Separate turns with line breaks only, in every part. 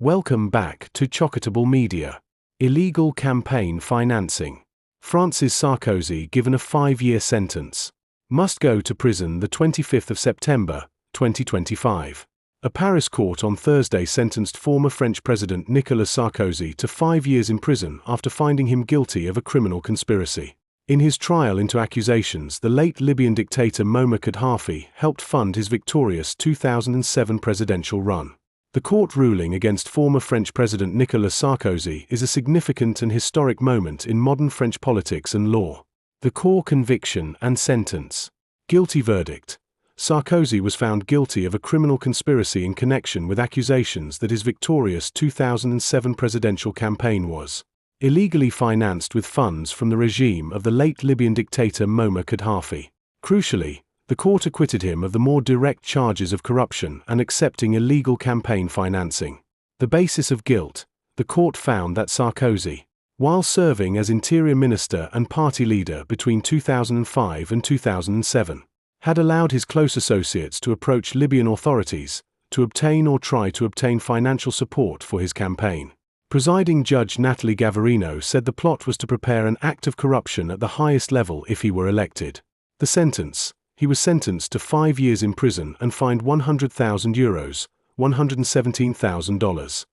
Welcome back to Chockatable Media. Illegal campaign financing. France's Sarkozy given a 5-year sentence. Must go to prison the 25th of September, 2025. A Paris court on Thursday sentenced former French President Nicolas Sarkozy to 5 years in prison after finding him guilty of a criminal conspiracy. In his trial into accusations, the late Libyan dictator Moamer Kadhafi helped fund his victorious 2007 presidential run. The court ruling against former French President Nicolas Sarkozy is a significant and historic moment in modern French politics and law. The core conviction and sentence. Guilty verdict. Sarkozy was found guilty of a criminal conspiracy in connection with accusations that his victorious 2007 presidential campaign was illegally financed with funds from the regime of the late Libyan dictator Moamer Kadhafi. Crucially, the court acquitted him of the more direct charges of corruption and accepting illegal campaign financing. The basis of guilt. The court found that Sarkozy, while serving as interior minister and party leader between 2005 and 2007, had allowed his close associates to approach Libyan authorities to obtain or try to obtain financial support for his campaign. Presiding Judge Nathalie Gavarino said the plot was to prepare an act of corruption at the highest level if he were elected. The sentence. He was sentenced to 5 years in prison and fined €100,000, $117,000.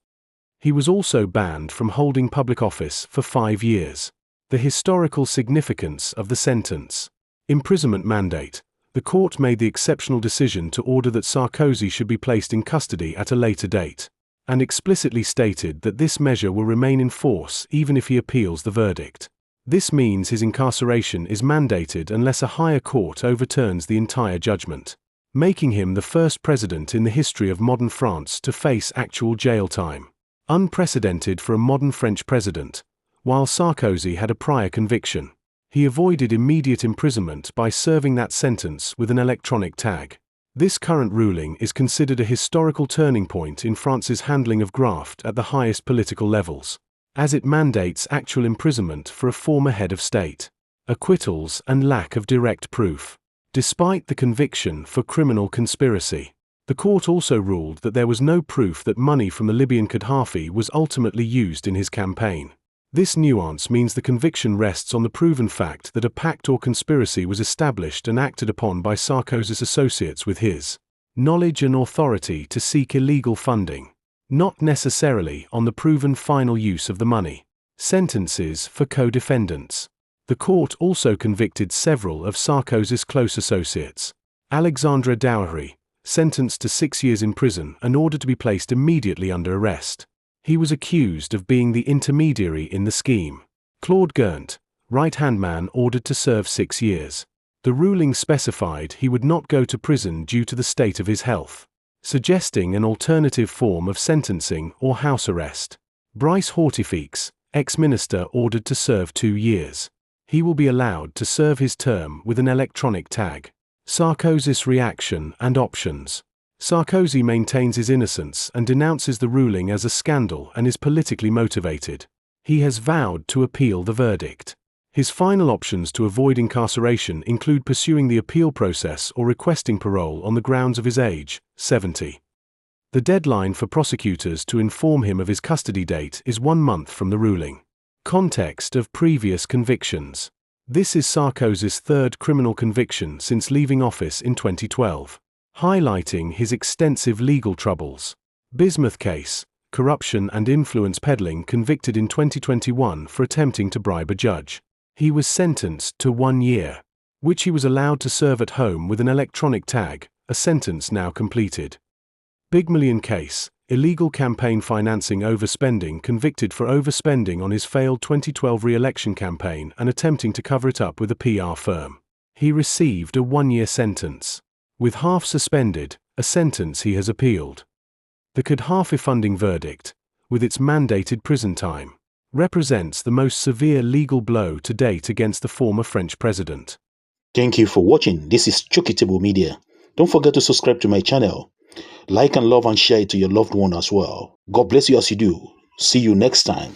He was also banned from holding public office for 5 years. The historical significance of the sentence. Imprisonment mandate. The court made the exceptional decision to order that Sarkozy should be placed in custody at a later date, and explicitly stated that this measure will remain in force even if he appeals the verdict. This means his incarceration is mandated unless a higher court overturns the entire judgment, making him the first president in the history of modern France to face actual jail time. Unprecedented for a modern French president. While Sarkozy had a prior conviction, he avoided immediate imprisonment by serving that sentence with an electronic tag. This current ruling is considered a historical turning point in France's handling of graft at the highest political levels, as it mandates actual imprisonment for a former head of state. Acquittals and lack of direct proof. Despite the conviction for criminal conspiracy, the court also ruled that there was no proof that money from the Libyan Kadhafi was ultimately used in his campaign. This nuance means the conviction rests on the proven fact that a pact or conspiracy was established and acted upon by Sarkozy's associates with his knowledge and authority to seek illegal funding, not necessarily on the proven final use of the money. Sentences for co-defendants. The court also convicted several of Sarkozy's close associates. Alexandre Daouari, sentenced to 6 years in prison and ordered to be placed immediately under arrest. He was accused of being the intermediary in the scheme. Claude Gerndt, right-hand man, ordered to serve 6 years. The ruling specified he would not go to prison due to the state of his health, suggesting an alternative form of sentencing or house arrest. Brice Hortefeux, ex-minister, ordered to serve 2 years. He will be allowed to serve his term with an electronic tag. Sarkozy's reaction and options. Sarkozy maintains his innocence and denounces the ruling as a scandal and is politically motivated. He has vowed to appeal the verdict. His final options to avoid incarceration include pursuing the appeal process or requesting parole on the grounds of his age, 70. The deadline for prosecutors to inform him of his custody date is 1 month from the ruling. Context of previous convictions. This is Sarkozy's 3rd criminal conviction since leaving office in 2012, highlighting his extensive legal troubles. Bismuth case, corruption and influence peddling, convicted in 2021 for attempting to bribe a judge. He was sentenced to 1 year, which he was allowed to serve at home with an electronic tag, a sentence now completed. Big Million case, illegal campaign financing overspending, convicted for overspending on his failed 2012 re-election campaign and attempting to cover it up with a PR firm. He received a 1-year sentence, with half suspended, a sentence he has appealed. The Kadhafi funding verdict, with its mandated prison time, represents the most severe legal blow to date against the former French president.
Thank you for watching. This is Chockatable Media. Don't forget to subscribe to my channel. Like and love and share it to your loved one as well. God bless you as you do. See you next time.